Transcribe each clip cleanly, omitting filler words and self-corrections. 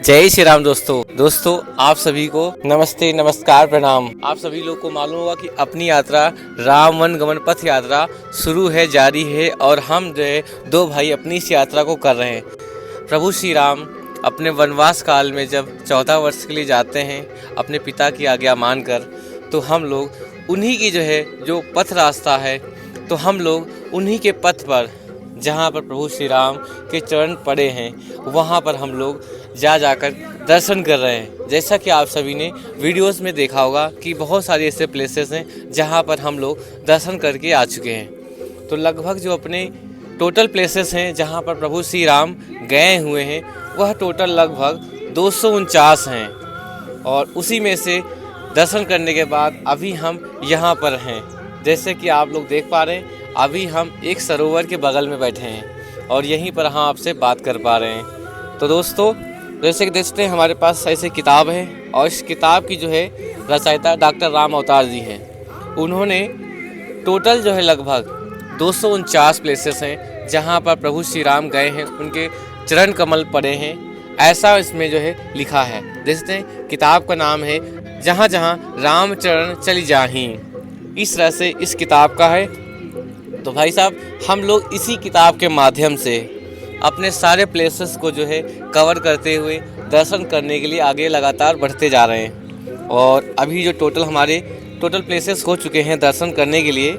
जय श्री राम दोस्तों आप सभी को नमस्ते नमस्कार प्रणाम। आप सभी लोग को मालूम होगा कि अपनी यात्रा राम वन गमन पथ यात्रा शुरू है, जारी है और हम जो है दो भाई अपनी इस यात्रा को कर रहे हैं। प्रभु श्री राम अपने वनवास काल में जब 14 वर्ष के लिए जाते हैं अपने पिता की आज्ञा मानकर, तो हम लोग उन्हीं की जो पथ रास्ता है, तो हम लोग उन्हीं के पथ पर जहाँ पर प्रभु श्री राम के चरण पड़े हैं वहाँ पर हम लोग जाकर दर्शन कर रहे हैं। जैसा कि आप सभी ने वीडियोस में देखा होगा कि बहुत सारे ऐसे प्लेसेस हैं जहाँ पर हम लोग दर्शन करके आ चुके हैं। तो लगभग जो अपने टोटल प्लेसेस हैं जहाँ पर प्रभु श्री राम गए हुए हैं वह टोटल लगभग 249 हैं, और उसी में से दर्शन करने के बाद अभी हम यहाँ पर हैं। जैसे कि आप लोग देख पा रहे हैं, अभी हम एक सरोवर के बगल में बैठे हैं और यहीं पर हम आपसे बात कर पा रहे हैं। तो दोस्तों, जैसे कि देखते हैं हमारे पास ऐसे किताब है, और इस किताब की रचयिता डॉक्टर राम अवतार जी हैं। उन्होंने टोटल लगभग 249 प्लेसेस हैं जहां पर प्रभु श्री राम गए हैं, उनके चरण कमल पड़े हैं, ऐसा इसमें लिखा है। देखते हैं किताब का नाम है जहां जहां राम चरण चली जाहीं। इस तरह से इस किताब का है। तो भाई साहब, हम लोग इसी किताब के माध्यम से अपने सारे प्लेसेस को कवर करते हुए दर्शन करने के लिए आगे लगातार बढ़ते जा रहे हैं। और अभी हमारे टोटल प्लेसेस हो चुके हैं दर्शन करने के लिए,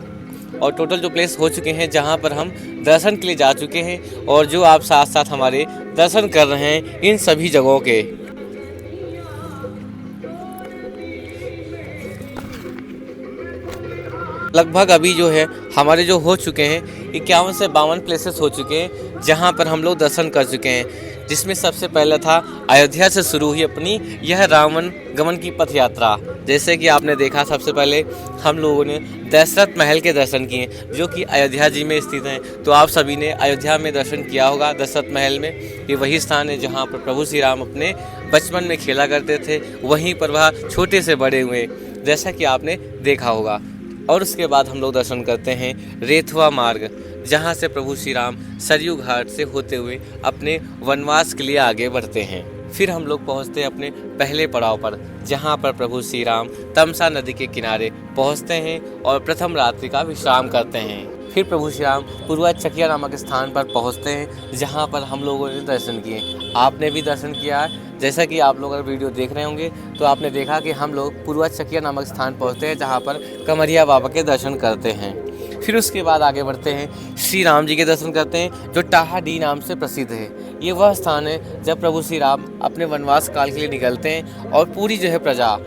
और टोटल जो प्लेस हो चुके हैं जहां पर हम दर्शन के लिए जा चुके हैं, और जो आप साथ साथ हमारे दर्शन कर रहे हैं इन सभी जगहों के। लगभग अभी हमारे हो चुके हैं 51 से 52 प्लेसेस हो चुके हैं जहां पर हम लोग दर्शन कर चुके हैं। जिसमें सबसे पहला था अयोध्या से शुरू हुई अपनी यह रावण गमन की पथ यात्रा। जैसे कि आपने देखा, सबसे पहले हम लोगों ने दशरथ महल के दर्शन किए जो कि अयोध्या जी में स्थित हैं। तो आप सभी ने अयोध्या में दर्शन किया होगा दशरथ महल में। ये वही स्थान है जहाँ पर प्रभु श्री राम अपने बचपन में खेला करते थे, वहीं पर वह छोटे से बड़े हुए, जैसा कि आपने देखा होगा। और उसके बाद हम लोग दर्शन करते हैं रेथवा मार्ग, जहां से प्रभु श्री राम सरयू घाट से होते हुए अपने वनवास के लिए आगे बढ़ते हैं। फिर हम लोग पहुंचते हैं अपने पहले पड़ाव पर, जहां पर प्रभु श्री राम तमसा नदी के किनारे पहुंचते हैं और प्रथम रात्रि का विश्राम करते हैं। फिर प्रभु श्री राम पूर्वाचकिया नामक स्थान पर पहुंचते हैं जहां पर हम लोगों ने दर्शन किए। आपने भी दर्शन किया। जैसा कि आप लोग अगर वीडियो देख रहे होंगे तो आपने देखा कि हम लोग पूर्वाचकिया नामक स्थान पहुंचते हैं जहां पर कमरिया बाबा के दर्शन करते हैं। फिर उसके बाद आगे बढ़ते हैं, श्री राम जी के दर्शन करते हैं जो टाहाडी नाम से प्रसिद्ध है। ये वह स्थान है जब प्रभु श्री राम अपने वनवास काल के लिए निकलते हैं और पूरी प्रजा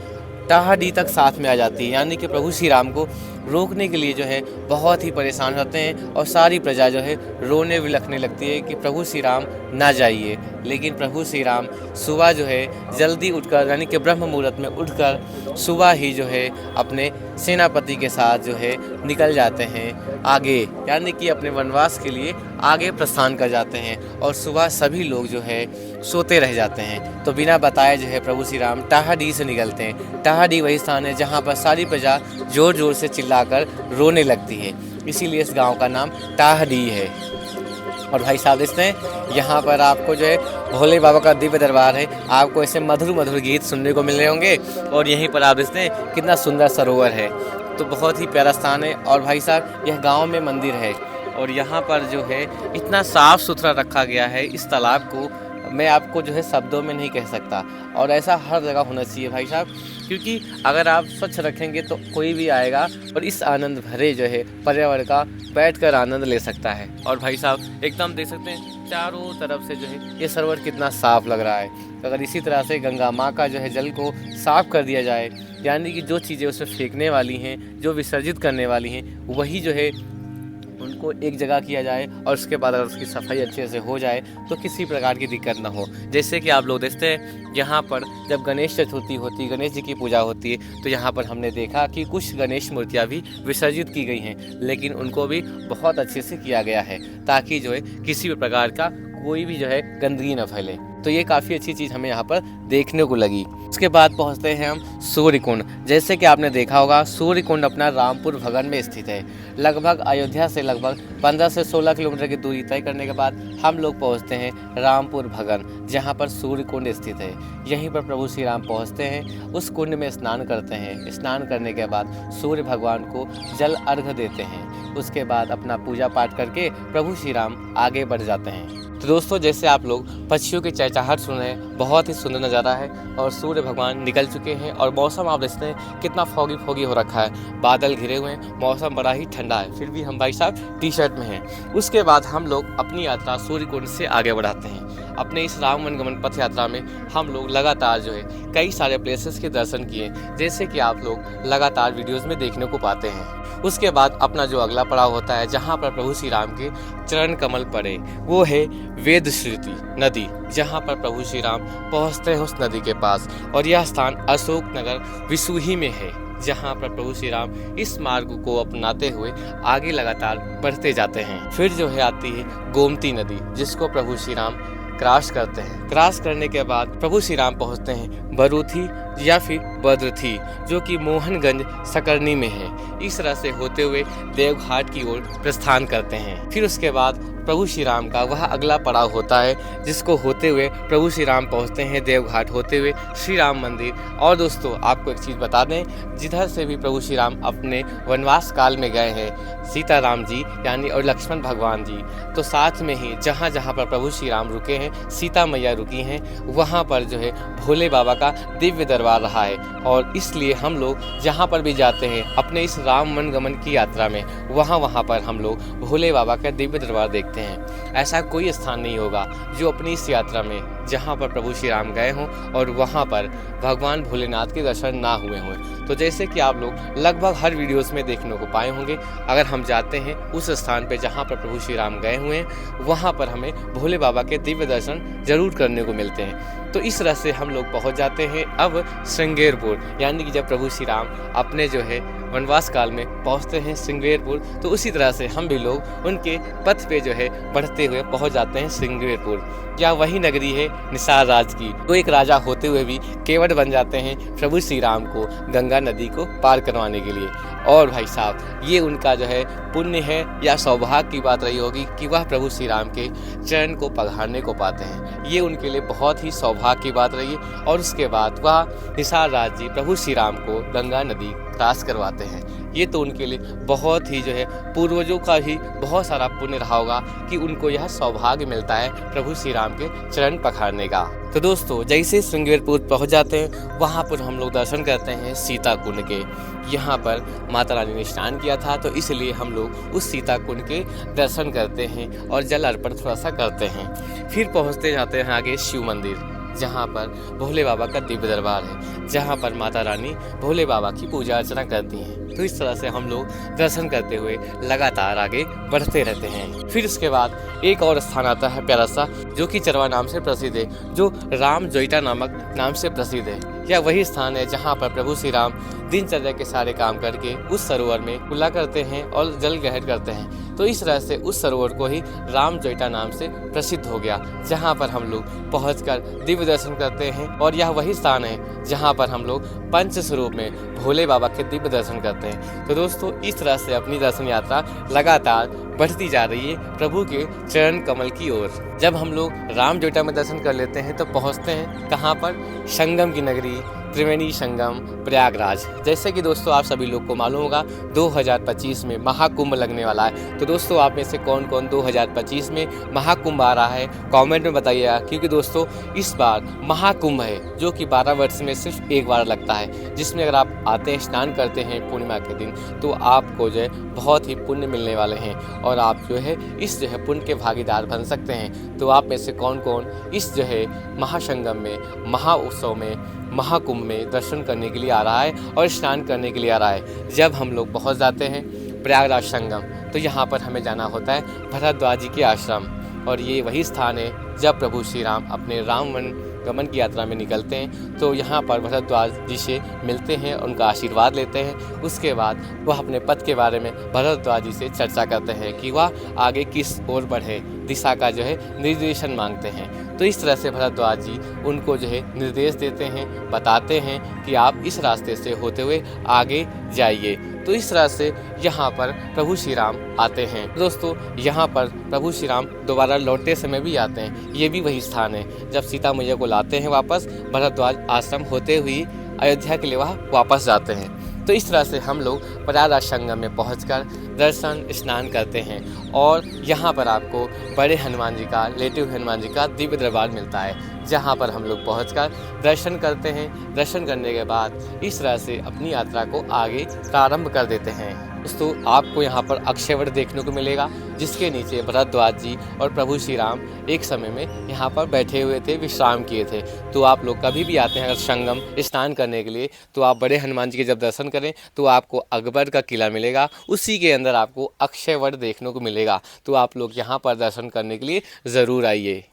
टाहाडी तक साथ में आ जाती है। यानी कि प्रभु श्री राम को रोकने के लिए बहुत ही परेशान होते हैं, और सारी प्रजा रोने विलखने लगती है कि प्रभु श्री राम ना जाइए। लेकिन प्रभु श्री राम सुबह जल्दी उठकर, यानी कि ब्रह्म मुहूर्त में उठकर सुबह ही अपने सेनापति के साथ निकल जाते हैं आगे, यानी कि अपने वनवास के लिए आगे प्रस्थान कर जाते हैं। और सुबह सभी लोग सोते रह जाते हैं। तो बिना बताए प्रभु श्री राम टाहाडी से निकलते हैं। टाहाडी वही स्थान है जहाँ पर सारी प्रजा जोर जोर से चिल्लाकर रोने लगती है, इसीलिए इस गांव का नाम टाहाडी है। और भाई साहब, इसमें यहाँ पर आपको भोले बाबा का दिव्य दरबार है। आपको ऐसे मधुर मधुर गीत सुनने को मिल रहे होंगे, और यहीं पर आप देखते हैं कितना सुंदर सरोवर है। तो बहुत ही प्यारा स्थान है। और भाई साहब, यह गांव में मंदिर है, और यहाँ पर इतना साफ़ सुथरा रखा गया है इस तालाब को, मैं आपको शब्दों में नहीं कह सकता। और ऐसा हर जगह होना चाहिए भाई साहब, क्योंकि अगर आप स्वच्छ रखेंगे तो कोई भी आएगा और इस आनंद भरे पर्यावरण का बैठकर आनंद ले सकता है। और भाई साहब, एकदम देख सकते हैं चारों तरफ से ये सरोवर कितना साफ़ लग रहा है। अगर इसी तरह से गंगा माँ का जल को साफ़ कर दिया जाए, यानी कि जो चीज़ें उसमें फेंकने वाली हैं, जो विसर्जित करने वाली हैं, वही उनको एक जगह किया जाए, और उसके बाद अगर उसकी सफाई अच्छे से हो जाए तो किसी प्रकार की दिक्कत ना हो। जैसे कि आप लोग देखते हैं यहाँ पर जब गणेश चतुर्थी होती है, गणेश जी की पूजा होती है, तो यहाँ पर हमने देखा कि कुछ गणेश मूर्तियाँ भी विसर्जित की गई हैं, लेकिन उनको भी बहुत अच्छे से किया गया है ताकि किसी भी प्रकार का कोई भी जो है गंदगी न फैले। तो ये काफ़ी अच्छी चीज़ हमें यहाँ पर देखने को लगी। उसके बाद पहुँचते हैं हम सूर्य कुंड। जैसे कि आपने देखा होगा, सूर्य कुंड अपना रामपुर भगन में स्थित है। लगभग अयोध्या से लगभग 15 से 16 किलोमीटर की दूरी तय करने के बाद हम लोग पहुँचते हैं रामपुर भगन, जहाँ पर सूर्य कुंड स्थित है। यहीं पर प्रभु श्री राम पहुँचते हैं, उस कुंड में स्नान करते हैं। स्नान करने के बाद सूर्य भगवान को जल अर्घ देते हैं। उसके बाद अपना पूजा पाठ करके प्रभु श्री राम आगे बढ़ जाते हैं। तो दोस्तों, जैसे आप लोग पक्षियों की चहचहाहट सुन रहे हैं, बहुत ही सुंदर नज़ारा है और सूर्य भगवान निकल चुके हैं और मौसम आप देखते हैं कितना फॉगी हो रखा है, बादल घिरे हुए हैं, मौसम बड़ा ही ठंडा है, फिर भी हम भाई साहब टी शर्ट में हैं। उसके बाद हम लोग अपनी यात्रा सूर्य कुंड से आगे बढ़ाते हैं। अपने इस राम वनगमन पथ यात्रा में हम लोग लगातार जो है कई सारे प्लेसेस के दर्शन किए, जैसे कि आप लोग लगातार वीडियोज़ में देखने को पाते हैं। उसके बाद अपना जो अगला पड़ाव होता है, जहाँ पर प्रभु श्री राम के चरण कमल पड़े, वो है वेदश्रुति नदी, जहाँ पर प्रभु श्री राम पहुँचते हैं उस नदी के पास। और यह स्थान अशोक नगर विसूही में है, जहाँ पर प्रभु श्री राम इस मार्ग को अपनाते हुए आगे लगातार बढ़ते जाते हैं। फिर जो है आती है गोमती नदी, जिसको प्रभु श्री राम क्रॉस करते हैं। क्रॉस करने के बाद प्रभु श्री राम पहुँचते हैं बरूथी या फिर बद्रथी, जो कि मोहनगंज सकरनी में है। इस तरह से होते हुए देवघाट की ओर प्रस्थान करते हैं। फिर उसके बाद प्रभु श्री राम का वह अगला पड़ाव होता है, जिसको होते हुए प्रभु श्री राम पहुँचते हैं देवघाट होते हुए श्री राम मंदिर। और दोस्तों, आपको एक चीज़ बता दें, जिधर से भी प्रभु श्री राम अपने वनवास काल में गए हैं, सीताराम जी यानी और लक्ष्मण भगवान जी, तो साथ में ही जहाँ जहाँ पर प्रभु श्री राम रुके हैं, सीता मैया रुकी हैं, वहाँ पर जो है भोले बाबा का दिव्य दरबार रहा है। और इसलिए हम लोग जहाँ पर भी जाते हैं अपने इस राम वनगमन की यात्रा में, वहाँ पर हम लोग भोले बाबा का दिव्य दरबार देखते हैं। ऐसा कोई स्थान नहीं होगा जो अपनी इस यात्रा में जहाँ पर प्रभु श्री राम गए हों और वहाँ पर भगवान भोलेनाथ के दर्शन ना हुए हों। तो जैसे कि आप लोग लगभग हर वीडियोस में देखने को पाए होंगे, अगर हम जाते हैं उस स्थान पे जहाँ पर प्रभु श्री राम गए हुए हैं, वहाँ पर हमें भोले बाबा के दिव्य दर्शन जरूर करने को मिलते हैं। तो इस तरह से हम लोग पहुँच जाते हैं अब श्रृंगेरपुर, यानी कि जब प्रभु श्री राम अपने जो है वनवास काल में पहुँचते हैं श्रृंगेरपुर, तो उसी तरह से हम भी लोग उनके पथ पे जो है बढ़ते हुए पहुँच जाते हैं श्रृंगेरपुर। या वही नगरी है निसार राज की, तो एक राजा होते हुए भी केवट बन जाते हैं प्रभु श्री राम को गंगा नदी को पार करवाने के लिए। और भाई साहब, ये उनका जो है पुण्य है या सौभाग्य की बात रही होगी कि वह प्रभु श्री राम के चरण को पधारने को पाते हैं। ये उनके लिए बहुत ही सौभाग्य की बात रही है। और उसके बाद वह निसार राज जी प्रभु श्री राम को गंगा नदी क्रॉस करवाते हैं। ये तो उनके लिए बहुत ही जो है पूर्वजों का ही बहुत सारा पुण्य रहा होगा कि उनको यह सौभाग्य मिलता है प्रभु श्री राम के चरण पखारने का। तो दोस्तों, जैसे श्रृंगेरपुर पहुंच जाते हैं, वहां पर हम लोग दर्शन करते हैं सीता कुंड के। यहाँ पर माता रानी ने स्नान किया था, तो इसलिए हम लोग उस सीता कुंड के दर्शन करते हैं और जल अर्पण थोड़ा सा करते हैं। फिर पहुँचते जाते हैं आगे शिव मंदिर, जहाँ पर भोले बाबा का दिव्य दरबार है, जहाँ पर माता रानी भोले बाबा की पूजा अर्चना करती हैं। तो इस तरह से हम लोग दर्शन करते हुए लगातार आगे बढ़ते रहते हैं। फिर उसके बाद एक और स्थान आता है प्यारा सा, जो कि चरवा नाम से प्रसिद्ध है, जो राम जोईटा नामक नाम से प्रसिद्ध है। यह वही स्थान है जहाँ पर प्रभु श्री राम दिनचर्या के सारे काम करके उस सरोवर में कुल्ला करते हैं और जल ग्रहण करते हैं। तो इस तरह से उस सरोवर को ही राम जोईटा नाम से प्रसिद्ध हो गया, जहाँ पर हम लोग पहुंचकर दिव्य दर्शन करते हैं। और यह वही स्थान है जहाँ पर हम लोग पंच स्वरूप में भोले बाबा के दिव्य दर्शन करते हैं। तो दोस्तों, इस तरह से अपनी दर्शन यात्रा लगातार बढ़ती जा रही है प्रभु के चरण कमल की ओर। जब हम लोग राम जोईटा में दर्शन कर लेते हैं, तो पहुँचते हैं कहाँ पर, संगम की नगरी त्रिवेणी संगम प्रयागराज। जैसे कि दोस्तों आप सभी लोग को मालूम होगा 2025 में महाकुंभ लगने वाला है। तो दोस्तों, आप में से कौन कौन 2025 में महाकुंभ आ रहा है, कमेंट में बताइएगा। क्योंकि दोस्तों इस बार महाकुंभ है, जो कि 12 वर्ष में सिर्फ एक बार लगता है, जिसमें अगर आप आते हैं, स्नान करते हैं पूर्णिमा के दिन, तो आपको जो है बहुत ही पुण्य मिलने वाले हैं और आप जो है इस जो है पुण्य के भागीदार बन सकते हैं। तो आप में से कौन कौन इस जो है महासंगम में, महाउत्सव में, महाकुंभ में दर्शन करने के लिए आ रहा है और स्नान करने के लिए आ रहा है। जब हम लोग पहुंच जाते हैं प्रयागराज संगम, तो यहाँ पर हमें जाना होता है भरद्वाज जी के आश्रम। और ये वही स्थान है जब प्रभु श्री राम अपने राम वन गमन की यात्रा में निकलते हैं तो यहाँ पर भरद्वाज जी से मिलते हैं, उनका आशीर्वाद लेते हैं। उसके बाद वह अपने पथ के बारे में भरद्वाज जी से चर्चा करते हैं कि वह आगे किस ओर बढ़े, दिशा का जो है निर्देशन मांगते हैं। तो इस तरह से भरद्वाज जी उनको जो है निर्देश देते हैं, बताते हैं कि आप इस रास्ते से होते हुए आगे जाइए। तो इस तरह से यहाँ पर प्रभु श्री राम आते हैं। दोस्तों, यहाँ पर प्रभु श्री राम दोबारा लौटते समय भी आते हैं। ये भी वही स्थान है जब सीता मैया को लाते हैं वापस, भरद्वाज आश्रम होते हुए अयोध्या के लिए वह वापस जाते हैं। तो इस तरह से हम लोग प्रयागराज संगम में पहुंचकर दर्शन स्नान करते हैं और यहाँ पर आपको बड़े हनुमान जी का, लेटे हुए हनुमान जी का दिव्य दरबार मिलता है, जहाँ पर हम लोग पहुंचकर दर्शन करते हैं। दर्शन करने के बाद इस तरह से अपनी यात्रा को आगे प्रारंभ कर देते हैं। दोस्तों, आपको यहाँ पर अक्षयवट देखने को मिलेगा, जिसके नीचे भरद्वाज जी और प्रभु श्री राम एक समय में यहाँ पर बैठे हुए थे, विश्राम किए थे। तो आप लोग कभी भी आते हैं अगर संगम स्नान करने के लिए, तो आप बड़े हनुमान जी के जब दर्शन करें तो आपको अकबर का किला मिलेगा, उसी के अंदर आपको अक्षयवट देखने को मिलेगा। तो आप लोग यहाँ पर दर्शन करने के लिए ज़रूर आइए।